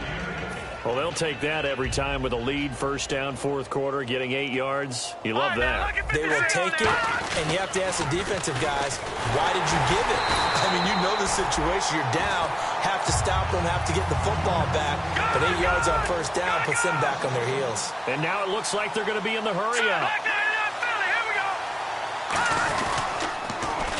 Well, they'll take that every time with a lead, 1st down, 4th quarter, getting 8 yards. You love that. They will take it, and you have to ask the defensive guys, why did you give it? I mean, you know the situation. You're down, have to stop them, have to get the football back. But 8 yards on 1st down puts them back on their heels. And now it looks like they're going to be in the hurry-up.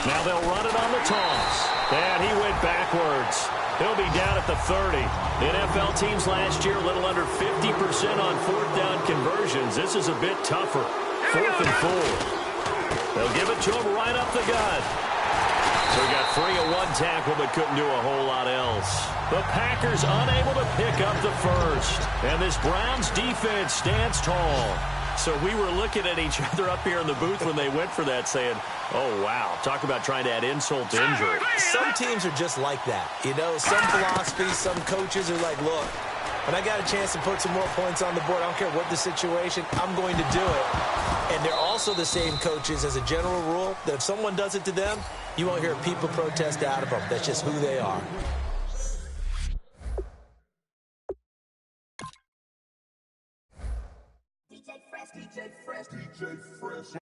Now they'll run it on the toss. And he went backwards. He'll be down at the 30. NFL teams last year a little under 50% on 4th down conversions. This is a bit tougher. 4th and 4. They'll give it to him right up the gut. So he got free of one tackle but couldn't do a whole lot else. The Packers unable to pick up the 1st. And this Browns defense stands tall. So we were looking at each other up here in the booth when they went for that saying, oh, wow, talk about trying to add insult to injury. Some teams are just like that. You know, some philosophies, some coaches are like, look, when I got a chance to put some more points on the board, I don't care what the situation, I'm going to do it. And they're also the same coaches as a general rule that if someone does it to them, you won't hear people protest out of them. That's just who they are. DJ Fresh, DJ Fresh, DJ Fresh.